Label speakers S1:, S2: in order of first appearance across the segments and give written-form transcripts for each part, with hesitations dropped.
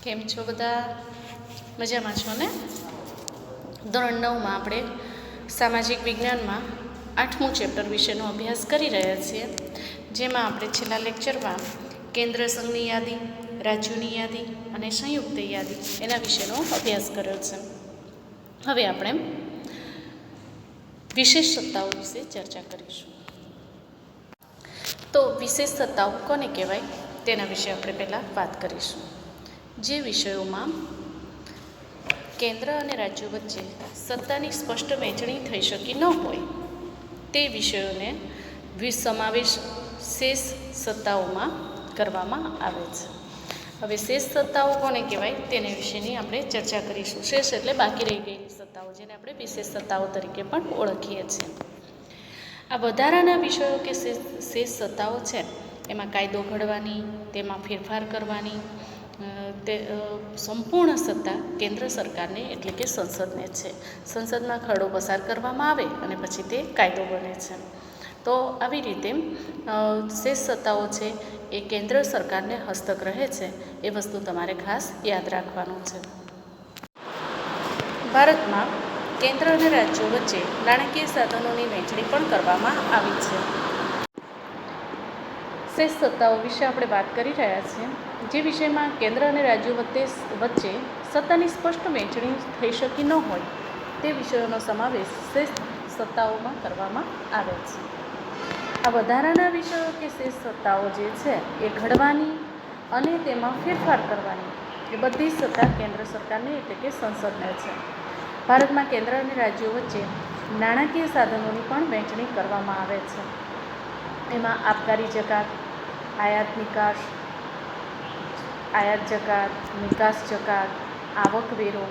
S1: કેમ છો બધા? મજામાં છો ને? ધોરણ 9માં આપણે સામાજિક વિજ્ઞાનમાં 8મું ચેપ્ટર વિશેનો અભ્યાસ કરી રહ્યા છીએ, જેમાં આપણે છેલ્લા લેક્ચરમાં કેન્દ્ર સંઘની યાદી, રાજ્યોની યાદી અને સંયુક્ત યાદી એના વિશેનો અભ્યાસ કર્યો છે. હવે આપણે વિશેષ સત્તાઓ વિશે ચર્ચા કરીશું. તો વિશેષ સત્તાઓ કોને કહેવાય તેના વિશે આપણે પહેલાં વાત કરીશું. જે વિષયોમાં કેન્દ્ર અને રાજ્યો વચ્ચે સત્તાની સ્પષ્ટ વહેંચણી થઈ શકી ન હોય તે વિષયોને સમાવેશ શેષ સત્તાઓમાં કરવામાં આવે છે. હવે શેષ સત્તાઓ કોને કહેવાય તેના વિશેની આપણે ચર્ચા કરીશું. શેષ એટલે બાકી રહી ગયેલી સત્તાઓ, જેને આપણે વિશેષ સત્તાઓ તરીકે પણ ઓળખીએ છીએ. આ વધારાના વિષયો કે શેષ સત્તાઓ છે એમાં કાયદો ઘડવાની, તેમાં ફેરફાર કરવાની તે સંપૂર્ણ સત્તા કેન્દ્ર સરકારને એટલે કે સંસદને છે. સંસદમાં ખરડો પસાર કરવામાં આવે અને પછી તે કાયદો બને છે. તો આવી રીતે શેષ સત્તાઓ છે એ કેન્દ્ર સરકારને હસ્તક રહે છે. એ વસ્તુ તમારે ખાસ યાદ રાખવાનું છે. ભારતમાં કેન્દ્ર અને રાજ્યો વચ્ચે નાણાકીય સાધનોની વહેંચણી પણ કરવામાં આવી છે. શેષ સત્તાઓ વિશે આપણે વાત કરી રહ્યા છીએ. જે વિષયમાં કેન્દ્ર અને રાજ્યો વચ્ચે સત્તાની સ્પષ્ટ વહેંચણી થઈ શકી ન હોય તે વિષયોનો સમાવેશ શેષ સત્તાઓમાં કરવામાં આવે છે. આ વધારાના વિષયો કે શેષ સત્તાઓ જે છે એ ઘડવાની અને તેમાં ફેરફાર કરવાની એ બધી સત્તા કેન્દ્ર સરકારને એટલે કે સંસદને છે. ભારતમાં કેન્દ્ર અને રાજ્યો વચ્ચે નાણાકીય સાધનોની પણ વહેંચણી કરવામાં આવે છે. એમાં આબકારી જકાત, આયાત જકાત, નિકાસ જકાત, આવકવેરો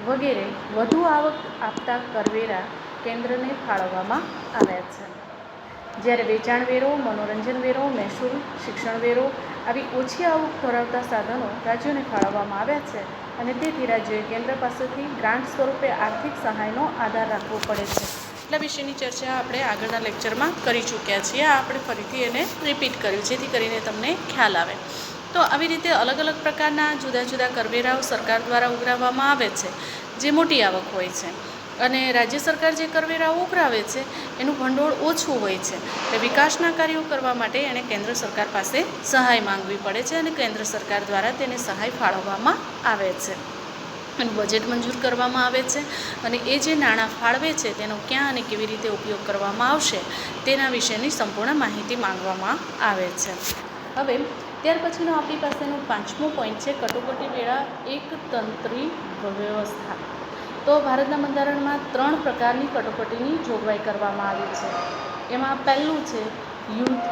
S1: વગેરે વધુ આવક આપતા કરવેરા કેન્દ્રને ફાળવવામાં આવ્યા છે. જ્યારે વેચાણ વેરો, મનોરંજન વેરો, મહેસૂલ, શિક્ષણ વેરો આવી ઓછી આવક ધરાવતા સાધનો રાજ્યોને ફાળવવામાં આવ્યા છે અને તેથી રાજ્યોએ કેન્દ્ર પાસેથી ગ્રાન્ટ સ્વરૂપે આર્થિક સહાયનો આધાર રાખવો પડે છે. એટલા વિશેની ચર્ચા આપણે આગળના લેક્ચરમાં કરી ચૂક્યા છીએ. આ આપણે ફરીથી એને રિપીટ કર્યું જેથી કરીને તમને ખ્યાલ આવે. તો આવી રીતે અલગ અલગ પ્રકારના જુદા જુદા કરવેરાઓ સરકાર દ્વારા ઉઘરાવવામાં આવે છે જે મોટી આવક હોય છે, અને રાજ્ય સરકાર જે કરવેરાઓ ઉઘરાવે છે એનું ભંડોળ ઓછું હોય છે. એટલે વિકાસના કાર્યો કરવા માટે એણે કેન્દ્ર સરકાર પાસે સહાય માંગવી પડે છે અને કેન્દ્ર સરકાર દ્વારા તેને સહાય ફાળવવામાં આવે છે. એનું બજેટ મંજૂર કરવામાં આવે છે અને એ જે નાણાં ફાળવે છે તેનો ક્યાં અને કેવી રીતે ઉપયોગ કરવામાં આવશે તેના વિશેની સંપૂર્ણ માહિતી માંગવામાં આવે છે. હવે ત્યાર પછીનો આપણી પાસેનો 5મો પોઈન્ટ છે કટોકટી વેળા એકતંત્રી વ્યવસ્થા. તો ભારતના બંધારણમાં 3 પ્રકારની કટોકટીની જોગવાઈ કરવામાં આવી છે. એમાં પહેલું છે યુદ્ધ,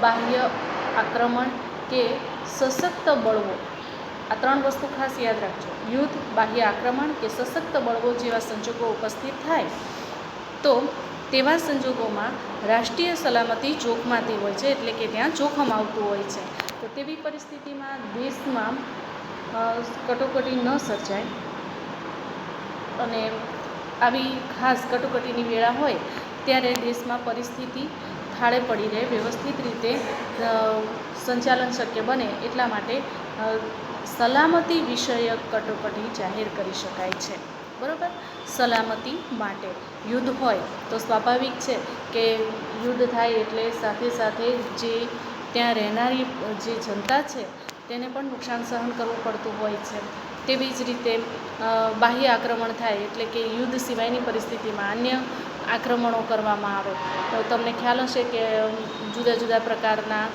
S1: બાહ્ય આક્રમણ કે સશક્ત બળવો. આ 3 વસ્તુ ખાસ યાદ રાખજો. યુદ્ધ, બાહ્ય આક્રમણ કે સશક્ત બળવો જેવા સંજોગો ઉપસ્થિત થાય તો તેવા સંજોગોમાં રાષ્ટ્રીય સલામતી જોખમાતી હોય છે, એટલે કે ત્યાં જોખમ આવતું હોય છે. તો તેવી પરિસ્થિતિમાં દેશમાં કટોકટી ન સર્જાય અને આવી ખાસ કટોકટીની વેળા હોય ત્યારે દેશમાં પરિસ્થિતિ થાળે પડી રહે, વ્યવસ્થિત રીતે સંચાલન શક્ય બને એટલા માટે સલામતી વિષયક કટોકટી જાહેર કરી શકાય છે. બરાબર? સલામતી માટે યુદ્ધ હોય તો સ્વાભાવિક છે કે યુદ્ધ થાય એટલે સાથે સાથે જે ત્યાં રહેનારી જે જનતા છે તેને પણ નુકસાન સહન કરવું પડતું હોય છે. તેવી જ રીતે બાહ્ય આક્રમણ થાય એટલે કે યુદ્ધ સિવાયની પરિસ્થિતિમાં અન્ય આક્રમણો કરવામાં આવે. તો તમને ખ્યાલ હશે કે જુદા જુદા પ્રકારના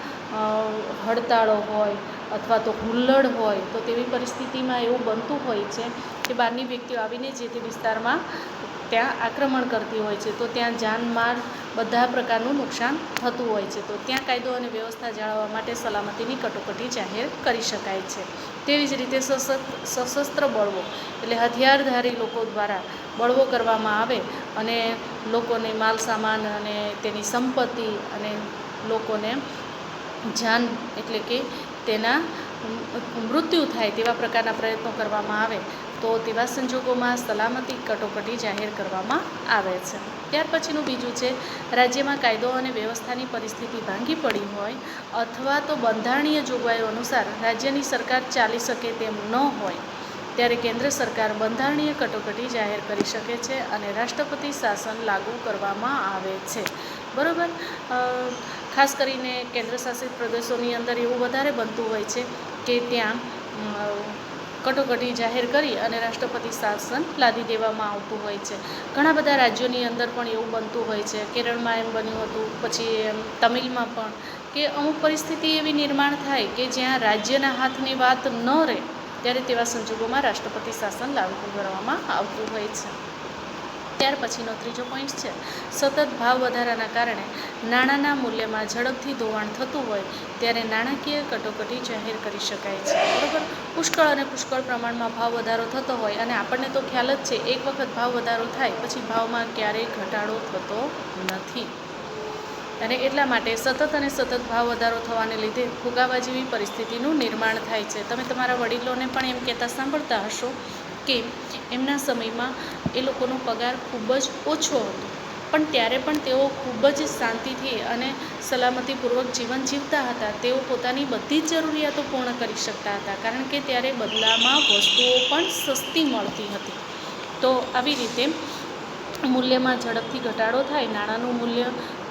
S1: હડતાળો હોય અથવા તો હુલ્લડ હોય તો તેવી પરિસ્થિતિમાં એવું બનતું હોય છે કે બહારની વ્યક્તિઓ આવીને જે તે વિસ્તારમાં ત્યાં આક્રમણ કરતી હોય છે. તો ત્યાં જાનમાલ બધા પ્રકારનું નુકસાન થતું હોય છે. તો ત્યાં કાયદો અને વ્યવસ્થા જાળવવા માટે સલામતીની કટોકટી જાહેર કરી શકાય છે. તેવી જ રીતે સશસ્ત્ર બળવો એટલે હથિયારધારી લોકો દ્વારા બળવો કરવામાં આવે અને લોકોને માલ સામાન અને તેની સંપત્તિ અને લોકોને જાન એટલે કે તેના મૃત્યુ થાય તેવા પ્રકારના પ્રયત્નો કરવામાં આવે તો તેવા સંજોગોમાં સલામતી કટોકટી જાહેર કરવામાં આવે છે. ત્યાર પછીનું બીજું છે, રાજ્યમાં કાયદો અને વ્યવસ્થાની પરિસ્થિતિ ભાંગી પડી હોય અથવા તો બંધારણીય જોગવાઈઓ અનુસાર રાજ્યની સરકાર ચાલી શકે તેમ ન હોય ત્યારે કેન્દ્ર સરકાર બંધારણીય કટોકટી જાહેર કરી શકે છે અને રાષ્ટ્રપતિ શાસન લાગુ કરવામાં આવે છે. બરાબર. ખાસ કરીને કેન્દ્ર શાસિત પ્રદેશોની અંદર એવું વધારે બનતું હોય છે કે ત્યાં કટોકટી જાહેર કરી અને રાષ્ટ્રપતિ શાસન લાદી દેવામાં આવતું હોય છે. ઘણા બધા રાજ્યોની અંદર પણ એવું બનતું હોય છે. કેરળમાં એમ બન્યું હતું, પછી તમિલમાં પણ, કે અમુક પરિસ્થિતિ એવી નિર્માણ થાય કે જ્યાં રાજ્યના હાથની વાત ન રહે ત્યારે તેવા સંજોગોમાં રાષ્ટ્રપતિ શાસન લાગુ કરવામાં આવતું હોય છે. ત્યાર પછીનો ત્રીજો પોઈન્ટ છે, સતત ભાવ વધારાના કારણે નાણાંના મૂલ્યમાં ઝડપથી ધોવાણ થતું હોય ત્યારે નાણાકીય કટોકટી જાહેર કરી શકાય છે. બરાબર. પુષ્કળ અને પુષ્કળ પ્રમાણમાં ભાવ વધારો થતો હોય અને આપણને તો ખ્યાલ જ છે, એક વખત ભાવ વધારો થાય પછી ભાવમાં ક્યારેય ઘટાડો થતો નથી અને એટલા માટે સતત અને સતત ભાવ વધારો થવાને લીધે ફુગાવા જેવી પરિસ્થિતિનું નિર્માણ થાય છે. તમે તમારા વડીલોને પણ એમ કહેતા સાંભળતા હશો કે એમના સમયમાં એ લોકોનો પગાર ખૂબ જ ઓછો હતો, પણ ત્યારે પણ તેઓ ખૂબ જ શાંતિથી અને સલામતીપૂર્વક જીવન જીવતા હતા. તેઓ પોતાની બધી જ જરૂરિયાતો પૂર્ણ કરી શકતા હતા, કારણ કે ત્યારે બદલામાં વસ્તુઓ પણ સસ્તી મળતી હતી. તો આવી રીતે મૂલ્યમાં ઝડપથી ઘટાડો થાય, નાણાંનું મૂલ્ય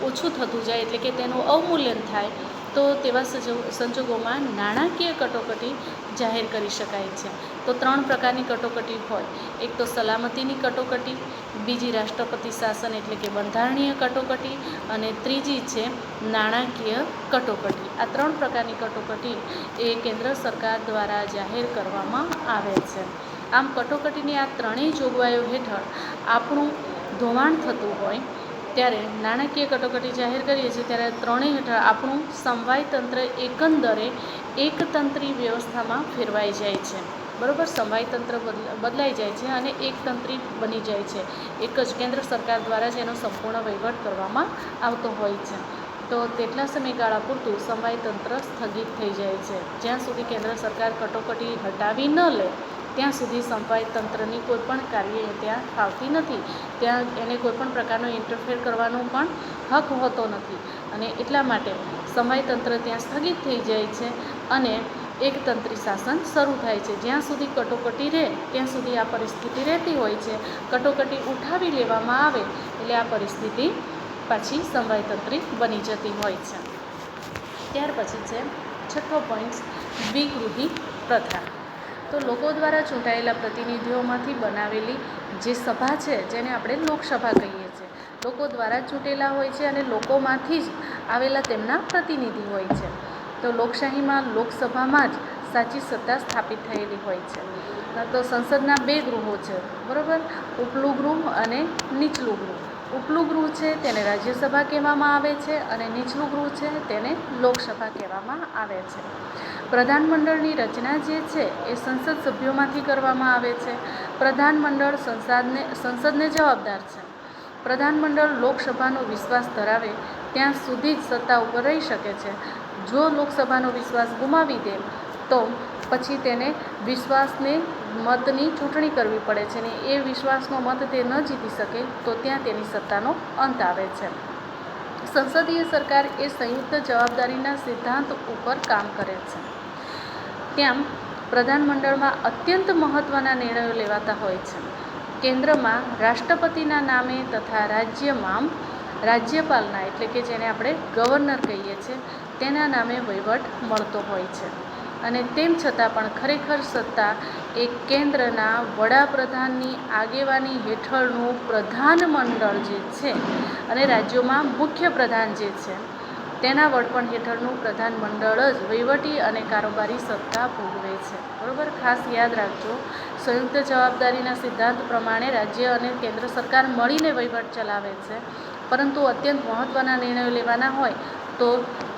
S1: ઓછું થતું જાય, એટલે કે તેનું અવમૂલ્યન થાય, તો તેવા સંજોગોમાં નાણાકીય કટોકટી જાહેર કરી શકાય છે. તો 3 પ્રકારની કટોકટી હોય. એક તો સલામતીની કટોકટી, બીજી રાષ્ટ્રપતિ શાસન એટલે કે બંધારણીય કટોકટી, અને ત્રીજી છે નાણાકીય કટોકટી. આ 3 પ્રકારની કટોકટી એ કેન્દ્ર સરકાર દ્વારા જાહેર કરવામાં આવે છે. આમ કટોકટીની આ 3 જોગવાઈઓ હેઠળ આપણું ધોવાણ થતું હોય ત્યારે નાણાકીય કટોકટી જાહેર કરીએ છીએ ત્યારે 3 હેઠળ આપણું સમવાય તંત્ર એકંદરે એકતંત્રી વ્યવસ્થામાં ફેરવાઈ જાય છે. બરાબર. સમવાય તંત્ર બદલાઈ જાય છે અને એકતંત્રી બની જાય છે. એક જ કેન્દ્ર સરકાર દ્વારા જ એનો સંપૂર્ણ વહીવટ કરવામાં આવતો હોય છે. તો તેટલા સમયગાળા પૂરતું સમવાય તંત્ર સ્થગિત થઈ જાય છે. જ્યાં સુધી કેન્દ્ર સરકાર કટોકટી હટાવી ન લે ત્યાં સુધી સમવાય તંત્રની કોઈ પણ કાર્ય ત્યાં આવતી નથી. ત્યાં એને કોઈ પણ પ્રકારનો ઇન્ટરફેર કરવાનો પણ હક હોતો નથી અને એટલા માટે સમવાય તંત્ર ત્યાં સ્થગિત થઈ જાય છે અને એકતંત્રી શાસન શરૂ થાય છે. જ્યાં સુધી કટોકટી રહે ત્યાં સુધી આ પરિસ્થિતિ રહેતી હોય છે. કટોકટી ઉઠાવી લેવામાં આવે એટલે આ પરિસ્થિતિ પાછી સમવાયતંત્રી બની જતી હોય છે. ત્યાર પછી છે 6થો પોઈન્ટ, દ્વિગૃહી પ્રથા. તો લોકો દ્વારા ચૂંટાયેલા પ્રતિનિધિઓમાંથી બનાવેલી જે સભા છે, જેને આપણે લોકસભા કહીએ છીએ, લોકો દ્વારા ચૂંટેલા હોય છે અને લોકોમાંથી જ આવેલા તેમના પ્રતિનિધિ હોય છે. તો લોકશાહીમાં લોકસભામાં જ સાચી સત્તા સ્થાપિત થયેલી હોય છે. તો સંસદના 2 ગૃહો છે. બરાબર. ઉપલું ગૃહ અને નીચલું ગૃહ. ઉપલું ગૃહ છે તેને રાજ્યસભા કહેવામાં આવે છે અને નીચલું ગૃહ છે તેને લોકસભા કહેવામાં આવે છે. પ્રધાનમંડળની રચના જે છે એ સંસદ સભ્યોમાંથી કરવામાં આવે છે. પ્રધાનમંડળ સંસદને જવાબદાર છે. પ્રધાનમંડળ લોકસભાનો વિશ્વાસ ધરાવે ત્યાં સુધી જ સત્તા ઉપર રહી શકે છે. જો લોકસભાનો વિશ્વાસ ગુમાવી દે તો પછી તેને વિશ્વાસને મતની ચૂંટણી કરવી પડે છે અને એ વિશ્વાસનો મત તે ન જીતી શકે તો ત્યાં તેની સત્તાનો અંત આવે છે. સંસદીય સરકાર એ સંયુક્ત જવાબદારીના સિદ્ધાંત ઉપર કામ કરે છે. ત્યાં પ્રધાનમંડળમાં અત્યંત મહત્ત્વના નિર્ણયો લેવાતા હોય છે. કેન્દ્રમાં રાષ્ટ્રપતિના નામે તથા રાજ્યમાં રાજ્યપાલના એટલે કે જેને આપણે ગવર્નર કહીએ છીએ તેના નામે વહીવટ મળતો હોય છે. અને તેમ છતાં પણ ખરેખર સત્તા એ કેન્દ્રના વડાપ્રધાનની આગેવાની હેઠળનું પ્રધાનમંડળ જે છે અને રાજ્યોમાં મુખ્યપ્રધાન જે છે તેના વડપણ હેઠળનું પ્રધાનમંડળ જ વહીવટી અને કારોબારી સત્તા ભોગવે છે. બરાબર. ખાસ યાદ રાખજો, સંયુક્ત જવાબદારીના સિદ્ધાંત પ્રમાણે રાજ્ય અને કેન્દ્ર સરકાર મળીને વહીવટ ચલાવે છે, પરંતુ અત્યંત મહત્ત્વના નિર્ણયો લેવાના હોય તો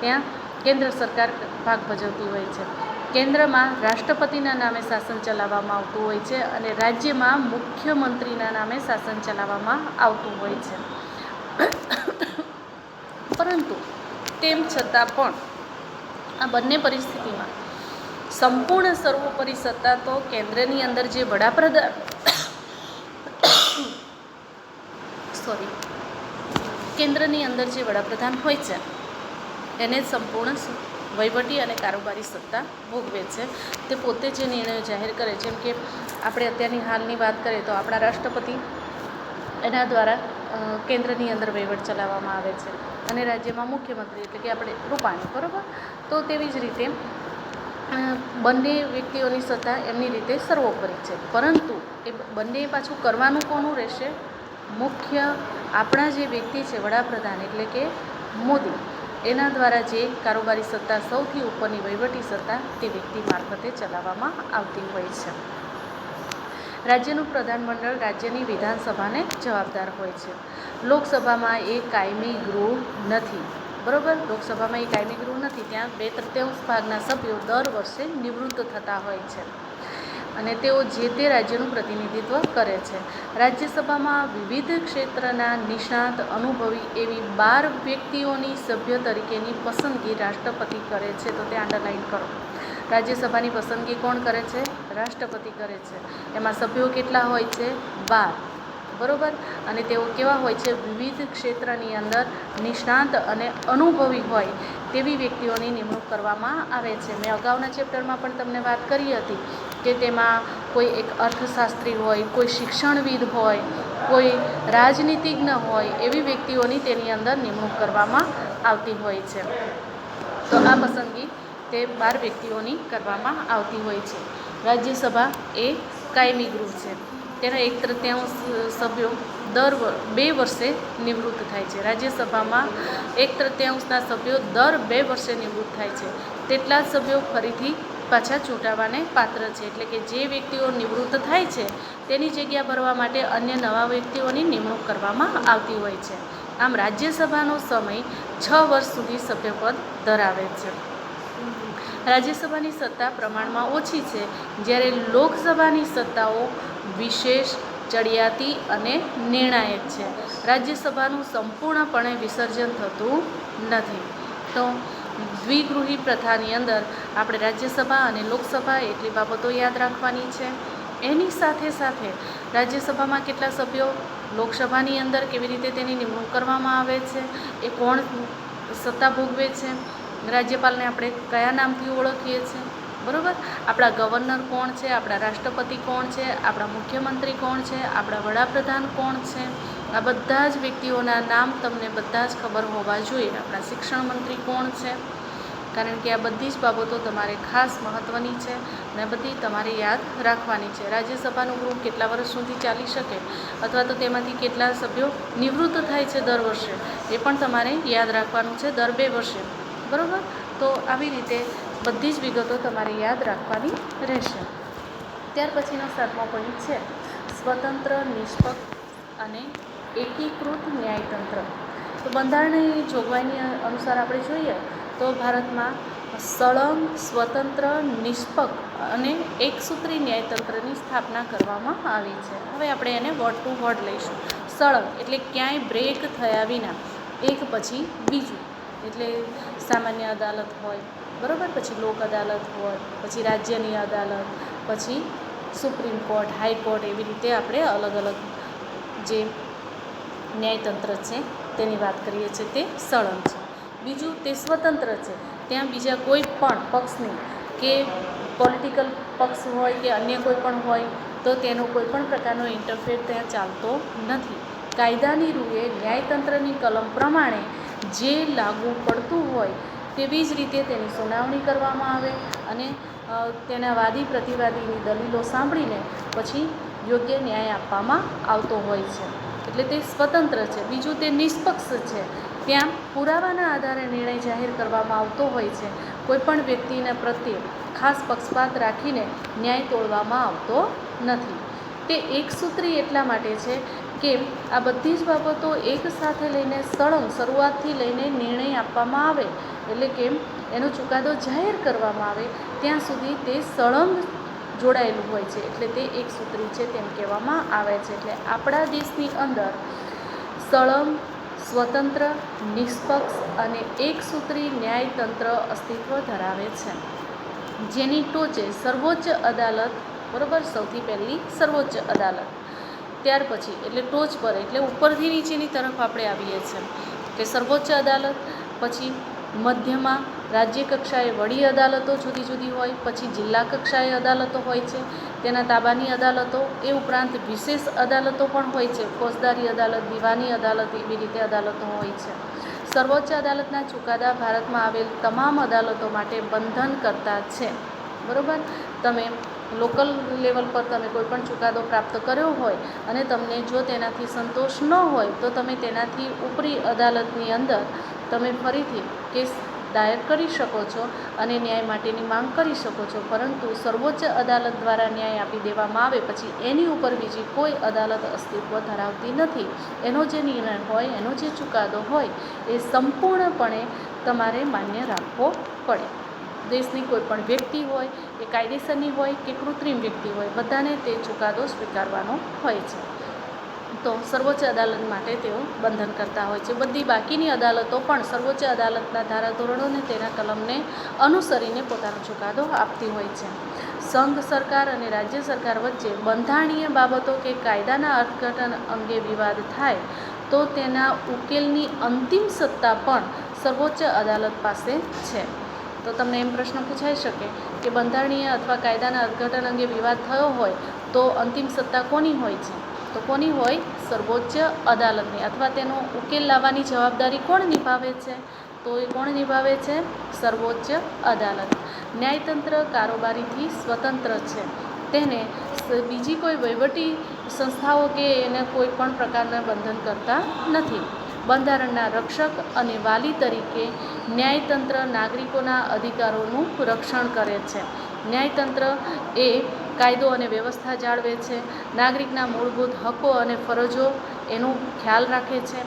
S1: ત્યાં કેન્દ્ર સરકાર ભાગ ભજવતી હોય છે. કેન્દ્રમાં રાષ્ટ્રપતિના નામે શાસન ચલાવવામાં આવતું હોય છે અને રાજ્યમાં મુખ્યમંત્રીના નામે શાસન ચલાવવામાં આવતું હોય છે. પરંતુ તેમ છતાં પણ આ બંને પરિસ્થિતિમાં સંપૂર્ણ સર્વોપરી સત્તા તો કેન્દ્રની અંદર જે વડાપ્રધાન કેન્દ્રની અંદર જે વડાપ્રધાન હોય છે એને સંપૂર્ણ વહીવટી અને કારોબારી સત્તા ભોગવે છે. તે પોતે જે નિર્ણયો જાહેર કરે, જેમ કે આપણે અત્યારની હાલની વાત કરીએ તો આપણા રાષ્ટ્રપતિ એના દ્વારા કેન્દ્રની અંદર વહીવટ ચલાવવામાં આવે છે અને રાજ્યમાં મુખ્યમંત્રી એટલે કે આપણે રૂપાણી, બરાબર. તો તેવી જ રીતે બંને વ્યક્તિઓની સત્તા એમની રીતે સર્વોપરી છે, પરંતુ એ બંને પાછું કરવાનું કોનું રહેશે? મુખ્ય આપણા જે વ્યક્તિ છે વડાપ્રધાન એટલે કે મોદી, એના દ્વારા જે કારોબારી સત્તા સૌથી ઉપરની વહીવટી સત્તા તે વ્યક્તિ મારફતે ચલાવવામાં આવતી હોય છે. રાજ્યનું પ્રધાનમંડળ રાજ્યની વિધાનસભાને જવાબદાર હોય છે. લોકસભામાં એ કાયમી ગૃહ નથી, બરાબર. લોકસભામાં એ કાયમી ગૃહ નથી. ત્યાં 2/3 ભાગના સભ્યો દર વર્ષે નિવૃત્ત થતા હોય છે અને તેઓ જે તે રાજ્યનું પ્રતિનિધિત્વ કરે છે. રાજ્યસભામાં વિવિધ ક્ષેત્રના નિષ્ણાત અનુભવી એવી 12 વ્યક્તિઓની સભ્ય તરીકેની પસંદગી રાષ્ટ્રપતિ કરે છે. તો તે અંડરલાઇન કરો. રાજ્યસભાની પસંદગી કોણ કરે છે? રાષ્ટ્રપતિ કરે છે. એમાં સભ્યો કેટલા હોય છે? 12, બરાબર. અને તેઓ કેવા હોય છે? વિવિધ ક્ષેત્રની અંદર નિષ્ણાત અને અનુભવી હોય તેવી વ્યક્તિઓની નિમણૂક કરવામાં આવે છે. મેં અગાઉના ચેપ્ટરમાં પણ તમને વાત કરી હતી કે તેમાં કોઈ એક અર્થશાસ્ત્રી હોય, કોઈ શિક્ષણવિદ હોય, કોઈ રાજનીતિજ્ઞ હોય, એવી વ્યક્તિઓની તેની અંદર નિમણૂક કરવામાં આવતી હોય છે. તો આ પસંદગી તે 12 વ્યક્તિઓની કરવામાં આવતી હોય છે. રાજ્યસભા એ કાયમી ગૃહ છે. તેના 1/3 સભ્યો દર 2 વર્ષે નિવૃત્ત થાય છે. રાજ્યસભામાં 1/3 સભ્યો દર 2 વર્ષે નિવૃત્ત થાય છે. તેટલા જ સભ્યો ફરીથી પાછા ચૂંટાવાને પાત્ર છે. એટલે કે જે વ્યક્તિઓ નિવૃત્ત થાય છે તેની જગ્યા ભરવા માટે અન્ય નવા વ્યક્તિઓની નિમણૂક કરવામાં આવતી હોય છે. આમ રાજ્યસભાનો સમય 6 વર્ષ સુધી સભ્યપદ ધરાવે છે. રાજ્યસભાની સત્તા પ્રમાણમાં ઓછી છે, જ્યારે લોકસભાની સત્તાઓ વિશેષ, ચડિયાતી અને નિર્ણાયક છે. રાજ્યસભાનું સંપૂર્ણપણે વિસર્જન થતું નથી. તો દ્વિગૃહી પ્રથાની અંદર આપણે રાજ્યસભા અને લોકસભા એટલી બાબતો યાદ રાખવાની છે. એની સાથે સાથે રાજ્યસભામાં કેટલા સભ્યો, લોકસભાની અંદર કેવી રીતે તેની નિમણૂક કરવામાં આવે છે, એ કોણ સત્તા ભોગવે છે, રાજ્યપાલને આપણે કયા નામથી ઓળખીએ છીએ, બરાબર. આપણા ગવર્નર કોણ છે, આપણા રાષ્ટ્રપતિ કોણ છે, આપણા મુખ્યમંત્રી કોણ છે, આપણા વડાપ્રધાન કોણ છે, આ બધા જ વ્યક્તિઓના નામ તમને બધા જ ખબર હોવા જોઈએ. આપણા શિક્ષણ મંત્રી કોણ છે, કારણ કે આ બધી જ બાબતો તમારે ખાસ મહત્ત્વની છે અને બધી તમારે યાદ રાખવાની છે. રાજ્યસભાનું ગૃહ કેટલા વર્ષ સુધી ચાલી શકે અથવા તો તેમાંથી કેટલા સભ્યો નિવૃત્ત થાય છે દર વર્ષે, એ પણ તમારે યાદ રાખવાનું છે, દર 2 વર્ષે, બરાબર. તો આવી રીતે બધી જ વિગતો તમારે યાદ રાખવાની રહેશે. ત્યાર પછીનો 7મો પોઈન્ટ છે સ્વતંત્ર, નિષ્પક્ષ અને એકીકૃત ન્યાયતંત્ર. તો બંધારણની જોગવાઈની અનુસાર આપણે જોઈએ તો ભારતમાં સળંગ, સ્વતંત્ર, નિષ્પક્ષ અને એકસૂત્રી ન્યાયતંત્રની સ્થાપના કરવામાં આવી છે. હવે આપણે એને વર્ડ ટુ વર્ડ લઈશું. સળંગ એટલે ક્યાંય બ્રેક થયા વિના એક પછી બીજું, એટલે સામાન્ય અદાલત હોય, બરાબર, પછી લોક અદાલત હોય, પછી રાજ્યની અદાલત, પછી સુપ્રીમ કોર્ટ, હાઈકોર્ટ, એવી રીતે આપણે અલગ અલગ જે ન્યાયતંત્ર છે તેની વાત કરીએ છીએ, તે સળંગ છે. બીજું તે સ્વતંત્ર છે. ત્યાં બીજા કોઈ પણ પક્ષની કે પોલિટિકલ પક્ષ હોય કે અન્ય કોઈ પણ હોય તો તેનો કોઈ પણ પ્રકારનો ઇન્ટરફેર ત્યાં ચાલતો નથી. કાયદાની રૂએ ન્યાયતંત્રની કલમ પ્રમાણે જે લાગુ પડતું હોય તેવી જ રીતે તેની સુનાવણી કરવામાં આવે અને તેના વાદી પ્રતિવાદીની દલીલો સાંભળીને પછી યોગ્ય ન્યાય આપવામાં આવતો હોય છે. એટલે તે સ્વતંત્ર છે. બીજું તે નિષ્પક્ષ છે. ત્યાં પુરાવાના આધારે નિર્ણય જાહેર કરવામાં આવતો હોય છે. કોઈપણ વ્યક્તિના પ્રત્યે ખાસ પક્ષપાત રાખીને ન્યાય તોડવામાં આવતો નથી. તે એકસૂત્રી એટલા માટે છે કે આ બધી જ બાબતો એક સાથે લઈને સળંગ શરૂઆતથી લઈને નિર્ણય આપવામાં આવે, એટલે કે એનો ચુકાદો જાહેર કરવામાં આવે ત્યાં સુધી તે સળંગ જોડાયેલું હોય છે, એટલે તે એકસૂત્રી છે તેમ કહેવામાં આવે છે. એટલે આપણા દેશની અંદર સળંગ, સ્વતંત્ર, નિષ્પક્ષ અને એકસૂત્રી ન્યાયતંત્ર અસ્તિત્વ ધરાવે છે. જેની ટોચે સર્વોચ્ચ અદાલત, બરાબર, સૌથી પહેલી સર્વોચ્ચ અદાલત, ત્યાર પછી એટલે ટોચ પર એટલે ઉપરથી નીચેની તરફ આપણે આવીએ છીએ કે સર્વોચ્ચ અદાલત, પછી મધ્યમાં રાજ્ય કક્ષાએ વડી અદાલતો જુદી જુદી હોય, પછી જિલ્લા કક્ષાએ અદાલતો હોય છે, તેના તાબાની અદાલતો, એ ઉપરાંત વિશેષ અદાલતો પણ હોય છે, ફોજદારી અદાલત, દીવાની અદાલત, એવી રીતે અદાલતો હોય છે. સર્વોચ્ચ અદાલતના ચુકાદા ભારતમાં આવેલ તમામ અદાલતો માટે બંધન કરતા છે. બરાબર, તમે લોકલ લેવલ પર તમે કોઈ પણ ચુકાદો પ્રાપ્ત કર્યો હોય અને તમને જો તેનાથી સંતોષ ન હોય તો તમે તેનાથી ઉપરી અદાલતની અંદર તમે ફરીથી કેસ દાયર કરી શકો છો અને ન્યાય માટેની માંગ કરી શકો છો. પરંતુ સર્વોચ્ચ અદાલત દ્વારા ન્યાય આપી દેવામાં આવે પછી એની ઉપર બીજી કોઈ અદાલત અસ્તિત્વ ધરાવતી નથી. એનો જે નિર્ણય હોય, એનો જે ચુકાદો હોય એ સંપૂર્ણપણે તમારે માન્ય રાખવો પડે. દેશની કોઈ પણ વ્યક્તિ હોય, એ કાયદેસરની હોય કે કૃત્રિમ વ્યક્તિ હોય, બધાને તે ચુકાદો સ્વીકારવાનો હોય છે. તો સર્વોચ્ચ અદાલત માટે તેઓ બંધન કરતા હોય છે. બધી બાકીની અદાલતો પણ સર્વોચ્ચ અદાલતના ધારાધોરણોને તેના કલમને અનુસરીને પોતાનો ચુકાદો આપતી હોય છે. સંઘ સરકાર અને રાજ્ય સરકાર વચ્ચે બંધારણીય બાબતો કે કાયદાના અર્થઘટન અંગે વિવાદ થાય તો તેના ઉકેલની અંતિમ સત્તા પણ સર્વોચ્ચ અદાલત પાસે છે. તો તમને એમ પ્રશ્ન પૂછાઈ શકે કે બંધારણીય અથવા કાયદાના અર્થઘટન અંગે વિવાદ થયો હોય તો અંતિમ સત્તા કોની હોય છે? તો કોની હોય? સર્વોચ્ચ અદાલતની. અથવા તેનો ઉકેલ લાવવાની જવાબદારી કોણ નિભાવે છે? તો એ કોણ નિભાવે છે? સર્વોચ્ચ અદાલત. ન્યાયતંત્ર કારોબારીથી સ્વતંત્ર છે. તેને બીજી કોઈ વહીવટી સંસ્થાઓ કે એને કોઈ પણ પ્રકારના બંધન કરતા નથી. બંધારણના રક્ષક અને વાલી તરીકે ન્યાયતંત્ર નાગરિકોના અધિકારોનું રક્ષણ કરે છે. ન્યાયતંત્ર એ કાયદો અને વ્યવસ્થા જાળવે છે. નાગરિકના મૂળભૂત હકો અને ફરજો એનો ખ્યાલ રાખે છે.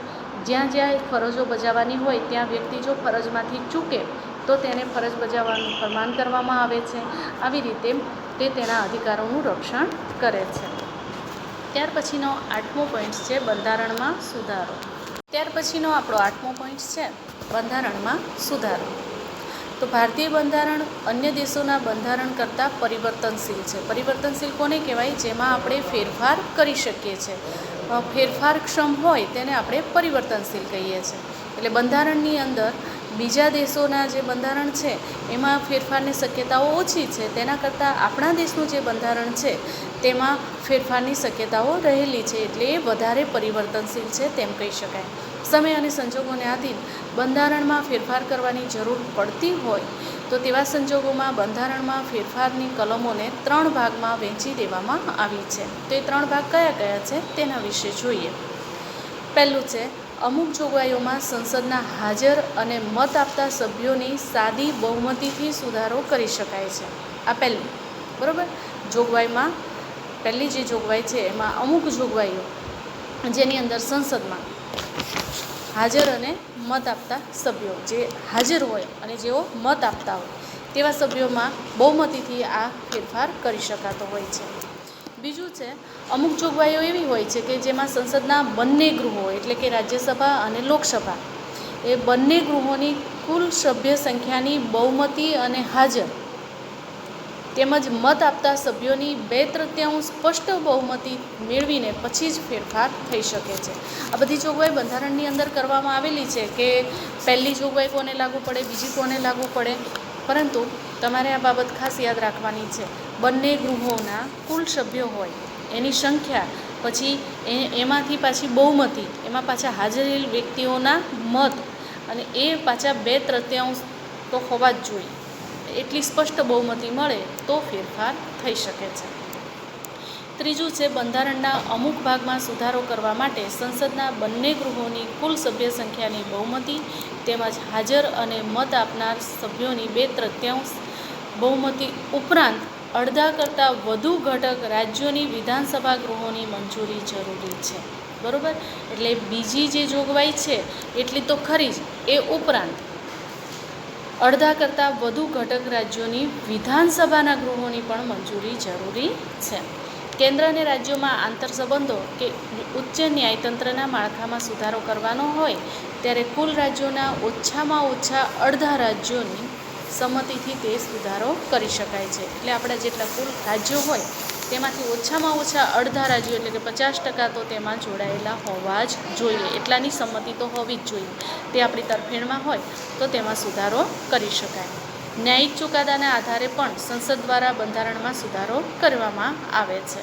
S1: જ્યાં જ્યાં ફરજો બજાવવાની હોય ત્યાં વ્યક્તિ જો ફરજમાંથી ચૂકે તો તેને ફરજ બજાવવાનું ફરમાન કરવામાં આવે છે. આવી રીતે તે તેના અધિકારોનું રક્ષણ કરે છે. ત્યાર પછીનો 8મો પોઈન્ટ છે બંધારણમાં સુધારો. ત્યાર પછીનો આપણો 8મો પોઈન્ટ છે બંધારણમાં સુધારો. તો ભારતીય બંધારણ અન્ય દેશોના બંધારણ કરતાં પરિવર્તનશીલ છે. પરિવર્તનશીલ કોને કહેવાય? જેમાં આપણે ફેરફાર કરી શકીએ છીએ. ફેરફારક્ષમ હોય તેને આપણે પરિવર્તનશીલ કહીએ છીએ. એટલે બંધારણની અંદર બીજા દેશોના જે બંધારણ છે એમાં ફેરફારની શક્યતાઓ ઓછી છે. તેના કરતાં આપણા દેશનું જે બંધારણ છે તેમાં ફેરફારની શક્યતાઓ રહેલી છે. એટલે એ વધારે પરિવર્તનશીલ છે તેમ કહી શકાય. સમય અને સંજોગોને આધીન બંધારણમાં ફેરફાર કરવાની જરૂર પડતી હોય તો તેવા સંજોગોમાં બંધારણમાં ફેરફારની કલમોને 3 ભાગમાં વહેંચી દેવામાં આવી છે. તો એ 3 ભાગ કયા કયા છે તેના વિશે જોઈએ. પહેલું છે, અમુક જોગવાઈઓમાં સંસદના હાજર અને મત આપતા સભ્યોની સાદી બહુમતીથી સુધારો કરી શકાય છે. આ પહેલું, બરાબર. જોગવાઈમાં પહેલી જે જોગવાઈ છે એમાં અમુક જોગવાઈઓ જેની અંદર સંસદમાં હાજર અને મત આપતા સભ્યો જે હાજર હોય અને જેઓ મત આપતા હોય તેવા સભ્યોમાં બહુમતીથી આ ફેરફાર કરી શકાતો હોય છે. બીજું છે, અમુક જોગવાઈઓ એવી હોય છે કે જેમાં સંસદના બંને ગૃહો એટલે કે રાજ્યસભા અને લોકસભા એ બંને ગૃહોની કુલ સભ્ય સંખ્યાની બહુમતી અને હાજર તેમજ મત આપતા સભ્યોની 2/3 સ્પષ્ટ બહુમતી મેળવીને પછી જ ફેરફાર થઈ શકે છે. આ બધી જોગવાઈ બંધારણની અંદર કરવામાં આવેલી છે કે પહેલી જોગવાઈ કોને લાગુ પડે, બીજી કોને લાગુ પડે. પરંતુ તમારે આ બાબત ખાસ યાદ રાખવાની છે. બંને ગૃહોના કુલ સભ્યો હોય એની સંખ્યા, પછી એમાંથી પાછી બહુમતી, એમાં પાછા હાજર વ્યક્તિઓના મત અને એ પાછા 2/3 તો હોવા જ જોઈએ. એટલી સ્પષ્ટ બહુમતી મળે તો ફેરફાર થઈ શકે છે. ત્રીજું છે, બંધારણના અમુક ભાગમાં સુધારો કરવા માટે સંસદના બંને ગૃહોની કુલ સભ્ય સંખ્યાની બહુમતી તેમજ હાજર અને મત આપનાર સભ્યોની 2/3 બહુમતી ઉપરાંત અડધા કરતાં વધુ ઘટક રાજ્યોની વિધાનસભા ગૃહોની મંજૂરી જરૂરી છે. બરાબર. એટલે બીજી જે જોગવાઈ છે એટલી તો ખરી જ, એ ઉપરાંત અડધા કરતાં વધુ ઘટક રાજ્યોની વિધાનસભાના ગૃહોની પણ મંજૂરી જરૂરી છે. કેન્દ્ર અને રાજ્યોમાં આંતરસંબંધો કે ઉચ્ચ ન્યાયતંત્રના માળખામાં સુધારો કરવાનો હોય ત્યારે કુલ રાજ્યોના ઓછામાં ઓછા અડધા રાજ્યોની સંમતિથી તે સુધારો કરી શકાય છે. એટલે આપણા જેટલા કુલ રાજ્યો હોય તેમાંથી ઓછામાં ઓછા અડધા રાજ્યો એટલે કે 50% તો તેમાં જોડાયેલા હોવા જ જોઈએ. એટલાની સંમતિ તો હોવી જ જોઈએ. તે આપણી તરફેણમાં હોય તો તેમાં સુધારો કરી શકાય. ન્યાયિક ચુકાદાના આધારે પણ સંસદ દ્વારા બંધારણમાં સુધારો કરવામાં આવે છે.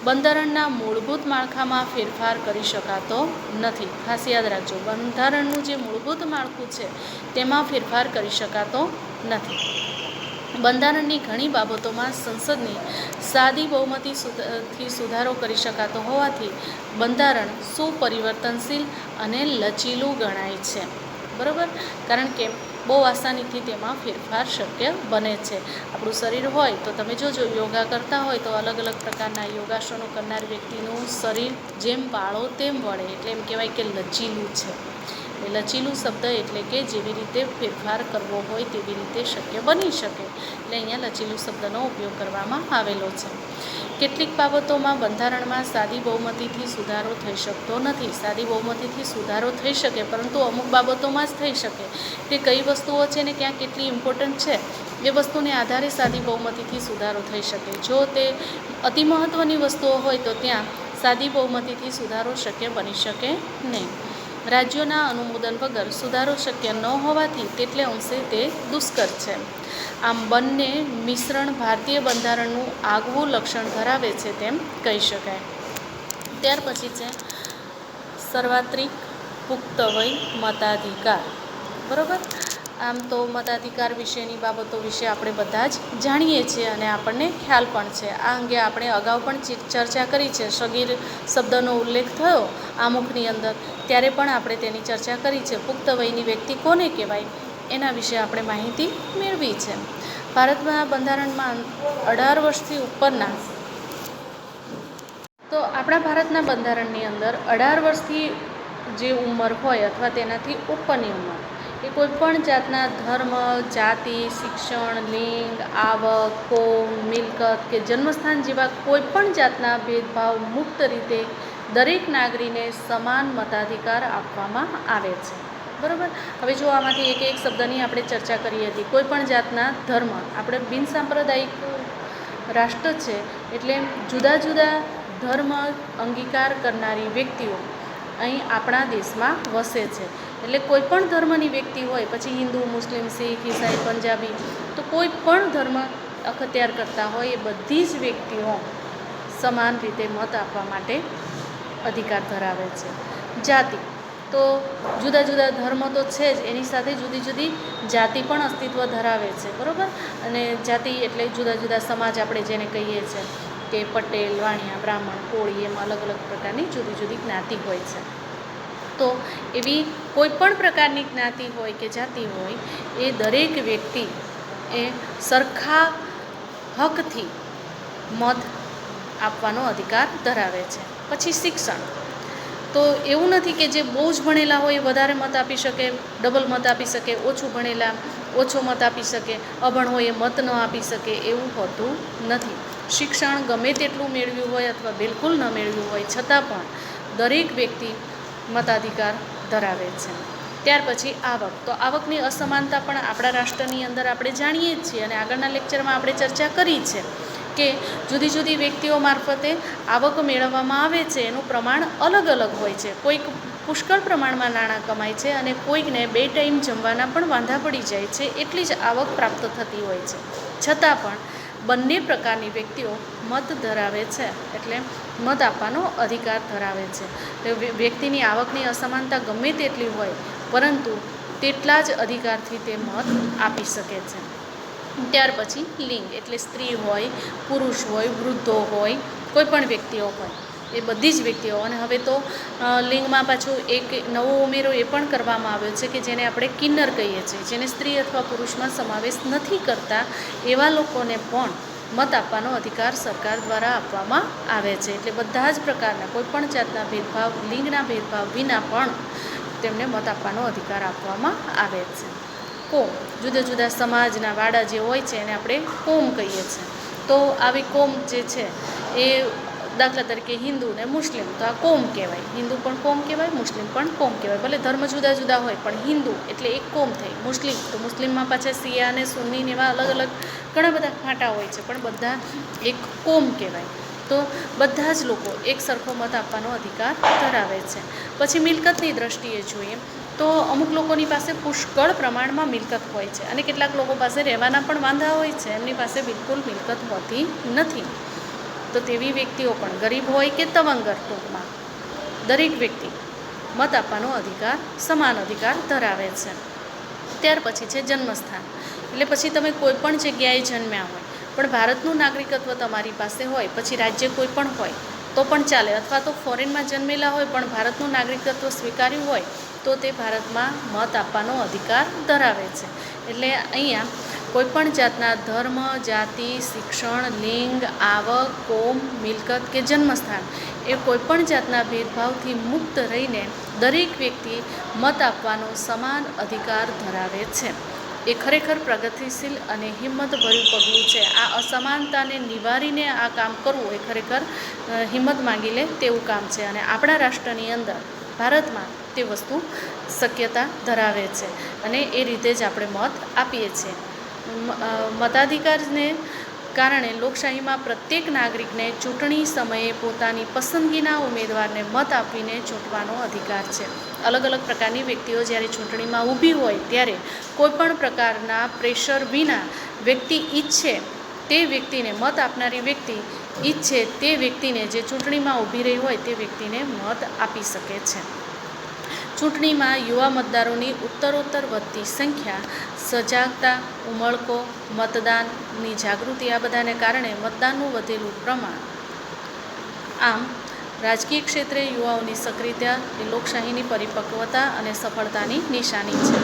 S1: બંધારણના મૂળભૂત માળખામાં ફેરફાર કરી શકાતો નથી. ખાસ યાદ રાખજો, બંધારણનું જે મૂળભૂત માળખું છે તેમાં ફેરફાર કરી શકાતો નથી. બંધારણની ઘણી બાબતોમાં સંસદની સાદી બહુમતીથી સુધારો કરી શકાતો હોવાથી બંધારણ સુપરિવર્તનશીલ અને લચીલું ગણાય છે. બરાબર? કારણ કે બહુ આસાનીથી તેમાં ફેરફાર શક્ય બને છે. આપણું શરીર હોય તો તમે જોજો, યોગા કરતા હોય તો અલગ અલગ પ્રકારના યોગાસનો કરનાર વ્યક્તિનું શરીર જેમ પાળો તેમ વળે, એટલે એમ કહેવાય કે લચીલું છે. એ લચીલું શબ્દ એટલે કે જેવી રીતે ફેરફાર કરવો હોય તેવી રીતે શક્ય બની શકે, એટલે અહીંયા લચીલું શબ્દનો ઉપયોગ કરવામાં આવેલો છે. કેટલીક બાબતોમાં બંધારણમાં સાદી બહુમતીથી સુધારો થઈ શકતો નથી. સાદી બહુમતીથી સુધારો થઈ શકે, પરંતુ અમુક બાબતોમાં જ થઈ શકે. તે કઈ વસ્તુઓ છે ને ક્યાં કેટલી ઇમ્પોર્ટન્ટ છે એ વસ્તુને આધારે સાદી બહુમતીથી સુધારો થઈ શકે. જો તે અતિ મહત્ત્વની વસ્તુઓ હોય તો ત્યાં સાદી બહુમતીથી સુધારો શક્ય બની શકે નહીં. રાજ્યોના અનુમોદન વગર સુધારો શક્ય ન હોવાથી તેટલે અંશે તે દુષ્કર છે. આમ બંને મિશ્રણ ભારતીય બંધારણનું આગવું લક્ષણ ધરાવે છે તેમ કહી શકાય. ત્યાર પછી છે સર્વાત્રિક પુખ્ત વય મતાધિકાર. બરાબર? આમ તો મતાધિકાર વિશેની બાબતો વિશે આપણે બધા જ જાણીએ છીએ અને આપણને ખ્યાલ પણ છે. આ અંગે આપણે અગાઉ પણ ચર્ચા કરી છે. સગીર શબ્દનો ઉલ્લેખ થયો આમુખની અંદર, ત્યારે પણ આપણે તેની ચર્ચા કરી છે. પુખ્ત વયની વ્યક્તિ કોને કહેવાય એના વિશે આપણે માહિતી મેળવી છે. ભારતના બંધારણમાં 18 વર્ષથી ઉપરના, તો આપણા ભારતના બંધારણની અંદર 18 વર્ષથી જે ઉંમર હોય અથવા તેનાથી ઉપરની ઉંમર એ કોઈપણ જાતના ધર્મ, જાતિ, શિક્ષણ, લિંગ, આવક, કોમ, મિલકત કે જન્મસ્થાન જેવા કોઈપણ જાતના ભેદભાવ મુક્ત રીતે દરેક નાગરિકને સમાન મતાધિકાર આપવામાં આવે છે. બરાબર? હવે જો આમાંથી એક એક શબ્દની આપણે ચર્ચા કરી હતી. કોઈપણ જાતના ધર્મ, આપણે બિનસાંપ્રદાયિક રાષ્ટ્ર છે એટલે જુદા જુદા ધર્મ અંગીકાર કરનારી વ્યક્તિઓ અહીં આપણા દેશમાં વસે છે. એટલે કોઈ પણ ધર્મની વ્યક્તિ હોય, પછી હિન્દુ, મુસ્લિમ, શીખ, ઈસાઈ, પંજાબી, તો કોઈ પણ ધર્મ અખત્યાર કરતા હોય એ બધી જ વ્યક્તિઓ સમાન રીતે મત આપવા માટે અધિકાર ધરાવે છે. જાતિ, તો જુદા જુદા ધર્મ તો છે જ, એની સાથે જુદી જુદી જાતિ પણ અસ્તિત્વ ધરાવે છે. બરાબર? અને જાતિ એટલે જુદા જુદા સમાજ આપણે જેને કહીએ છીએ કે પટેલ, વાણિયા, બ્રાહ્મણ, કોળી, એમ અલગ અલગ પ્રકારની જુદી જુદી જ્ઞાતિ હોય છે. તો એવી કોઈ પણ પ્રકારની જ્ઞાતિ હોય કે જાતિ હોય એ દરેક વ્યક્તિ એ સરખા હકથી મત આપવાનો અધિકાર ધરાવે છે. પછી શિક્ષણ, તો એવું નથી કે જે બહુ જ ભણેલા હોય એ વધારે મત આપી શકે, ડબલ મત આપી શકે, ઓછું ભણેલા ઓછો મત આપી શકે, અભણ હોય એ મત ન આપી શકે, એવું હોતું નથી. શિક્ષણ ગમે તેટલું મેળવ્યું હોય અથવા બિલકુલ ન મેળવ્યું હોય છતાં પણ દરેક વ્યક્તિ મતાધિકાર ધરાવે છે. ત્યાર પછી આવક, તો આવકની અસમાનતા પણ આપણા રાષ્ટ્રની અંદર આપણે જાણીએ જ છીએ અને આગળના લેક્ચરમાં આપણે ચર્ચા કરી છે કે જુદી જુદી વ્યક્તિઓ મારફતે આવક મેળવવામાં આવે છે. એનું પ્રમાણ અલગ અલગ હોય છે. કોઈક પુષ્કળ પ્રમાણમાં નાણાં કમાય છે અને કોઈકને 2 ટાઈમ જમવાના પણ વાંધા પડી જાય છે, એટલી જ આવક પ્રાપ્ત થતી હોય છે. છતાં પણ બંને પ્રકારની વ્યક્તિઓ મત ધરાવે છે, એટલે મત આપવાનો અધિકાર ધરાવે છે. વ્યક્તિની આવકની અસમાનતા ગમે તેટલી હોય પરંતુ તેટલા જ અધિકારથી તે મત આપી શકે છે. ત્યાર પછી લિંગ, એટલે સ્ત્રી હોય, પુરુષ હોય, વૃદ્ધો હોય, કોઈ પણ વ્યક્તિઓ હોય, એ બધી જ વ્યક્તિઓ. અને હવે તો લિંગમાં પાછું એક નવો ઉમેરો એ પણ કરવામાં આવ્યો છે કે જેને આપણે કિન્નર કહીએ છીએ, જેને સ્ત્રી અથવા પુરુષમાં સમાવેશ નથી કરતા એવા લોકોને પણ મત આપવાનો અધિકાર સરકાર દ્વારા આપવામાં આવે છે. એટલે બધા જ પ્રકારના કોઈ પણ જાતના ભેદભાવ, લિંગના ભેદભાવ વિના પણ તેમને મત આપવાનો અધિકાર આપવામાં આવે છે. કોમ, જુદા જુદા સમાજના વાડા જે હોય છે એને આપણે કોમ કહીએ છીએ. તો આવી કોમ જે છે એ દાખલા તરીકે હિન્દુ ને મુસ્લિમ, તો આ કોમ કહેવાય. હિન્દુ પણ કોમ કહેવાય, મુસ્લિમ પણ કોમ કહેવાય. ભલે ધર્મ જુદા જુદા હોય પણ હિન્દુ એટલે એક કોમ થઈ. મુસ્લિમ તો મુસ્લિમમાં પાછા શિયા અને સુન્ની એવા અલગ અલગ ઘણા બધા ફાંટા હોય છે, પણ બધા એક કોમ કહેવાય. તો બધા જ લોકો એક સરખો મત આપવાનો અધિકાર ધરાવે છે. પછી મિલકતની દ્રષ્ટિએ જોઈએ તો અમુક લોકોની પાસે પુષ્કળ પ્રમાણમાં મિલકત હોય છે અને કેટલાક લોકો પાસે રહેવાના પણ વાંધા હોય છે, એમની પાસે બિલકુલ મિલકત હોતી નથી. તો તેવી વ્યક્તિઓ પણ ગરીબ હોય કે તવંગર, ટૂંકમાં દરેક વ્યક્તિ મત આપવાનો અધિકાર, સમાન અધિકાર ધરાવે છે. ત્યાર પછી છે જન્મસ્થાન. એટલે પછી તમે કોઈ પણ જગ્યાએ જન્મ્યા હોય પણ ભારતનું નાગરિકત્વ તમારી પાસે હોય, પછી રાજ્ય કોઈ પણ હોય તો પણ ચાલે, અથવા તો ફોરેનમાં જન્મેલા હોય પણ ભારતનું નાગરિકત્વ સ્વીકાર્યું હોય તો તે ભારતમાં મત આપવાનો અધિકાર ધરાવે છે. એટલે અહીંયા કોઈપણ જાતના ધર્મ, જાતિ, શિક્ષણ, લિંગ, આવક, કોમ, મિલકત કે જન્મસ્થાન એ કોઈપણ જાતના ભેદભાવથી મુક્ત રહીને દરેક વ્યક્તિ મત આપવાનો સમાન અધિકાર ધરાવે છે. એ ખરેખર પ્રગતિશીલ અને હિંમતભર્યું પગલું છે. આ અસમાનતાને નિવારીને આ કામ કરવું એ ખરેખર હિંમત માંગી લે તેવું કામ છે અને આપણા રાષ્ટ્રની અંદર, ભારતમાં તે વસ્તુ શક્યતા ધરાવે છે અને એ રીતે જ આપણે મત આપીએ છીએ. મતાધિકારને કારણે લોકશાહીમાં પ્રત્યેક નાગરિકને ચૂંટણી સમયે પોતાની પસંદગીના ઉમેદવારને મત આપીને ચૂંટવાનો અધિકાર છે. અલગ અલગ પ્રકારની વ્યક્તિઓ જ્યારે ચૂંટણીમાં ઊભી હોય ત્યારે કોઈપણ પ્રકારના પ્રેશર વિના વ્યક્તિ ઈચ્છે તે વ્યક્તિને, મત આપનારી વ્યક્તિ ઈચ્છે તે વ્યક્તિને, જે ચૂંટણીમાં ઊભી રહી હોય તે વ્યક્તિને મત આપી શકે છે. ચૂંટણીમાં યુવા મતદારોની ઉત્તરોત્તર વધતી સંખ્યા, સજાગતા, ઉમળકો, મતદાનની જાગૃતિ, આ બધાને કારણે મતદાનનું વધેલું પ્રમાણ. આમ રાજકીય ક્ષેત્રે યુવાઓની સક્રિયતા એ લોકશાહીની પરિપક્વતા અને સફળતાની નિશાની છે.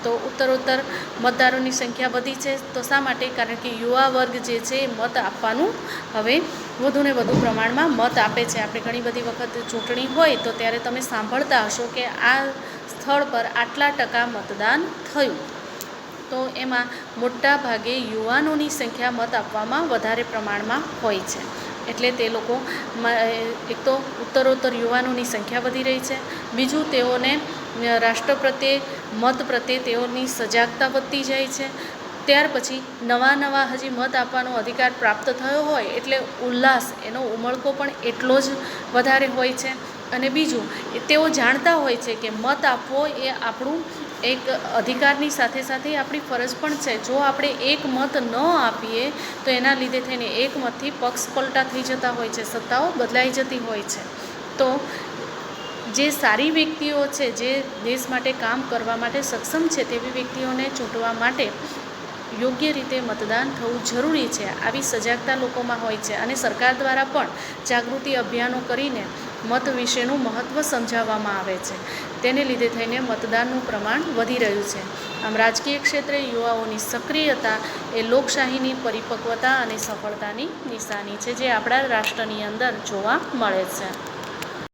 S1: તો ઉત્તરોત્તર મતદારોની સંખ્યા વધી છે. તો શા માટે? કારણ કે યુવા વર્ગ જે છે એ મત આપવાનું હવે વધુને વધુ પ્રમાણમાં મત આપે છે. આપણે ઘણી બધી વખત ચૂંટણી હોય તો ત્યારે તમે સાંભળતા હશો કે આ સ્થળ પર આટલા ટકા મતદાન થયું. તો એમાં મોટા ભાગે યુવાનોની સંખ્યા મત આપવામાં વધારે પ્રમાણમાં હોય છે. એટલે તે લોકો, એક તો ઉત્તરોત્તર યુવાનોની સંખ્યા વધી રહી છે, બીજું તેઓને રાષ્ટ્ર પ્રત્યે, મત પ્રત્યે તેઓની સજાગતા વધતી જાય છે. ત્યાર પછી નવા હજી મત આપવાનો અધિકાર પ્રાપ્ત થયો હોય એટલે ઉલ્લાસ, એનો ઉમળકો પણ એટલો જ વધારે હોય છે. અને બીજું, તેઓ જાણતા હોય છે કે મત આપવો એ આપણું એક અધિકારની સાથે સાથે આપણી ફરજ પણ છે. જો આપણે એક મત ન આપીએ તો એના લીધે થઈને એક મતથી પક્ષ પલટા થઈ જતા હોય છે, સત્તાઓ બદલાઈ જતી હોય છે. તો જે સારી વ્યક્તિઓ છે, જે દેશ માટે કામ કરવા માટે સક્ષમ છે, તેવી વ્યક્તિઓને ચૂંટવા માટે યોગ્ય રીતે મતદાન થવું જરૂરી છે. આવી સજાગતા લોકોમાં હોય છે અને સરકાર દ્વારા પણ જાગૃતિ અભિયાનો કરીને મત વિશેનું મહત્ત્વ સમજાવવામાં આવે છે. તેને લીધે થઈને મતદાનનું પ્રમાણ વધી રહ્યું છે. આમ રાજકીય ક્ષેત્રે યુવાઓની સક્રિયતા એ લોકશાહીની પરિપક્વતા અને સફળતાની નિશાની છે, જે આપણા રાષ્ટ્રની અંદર જોવા મળે છે.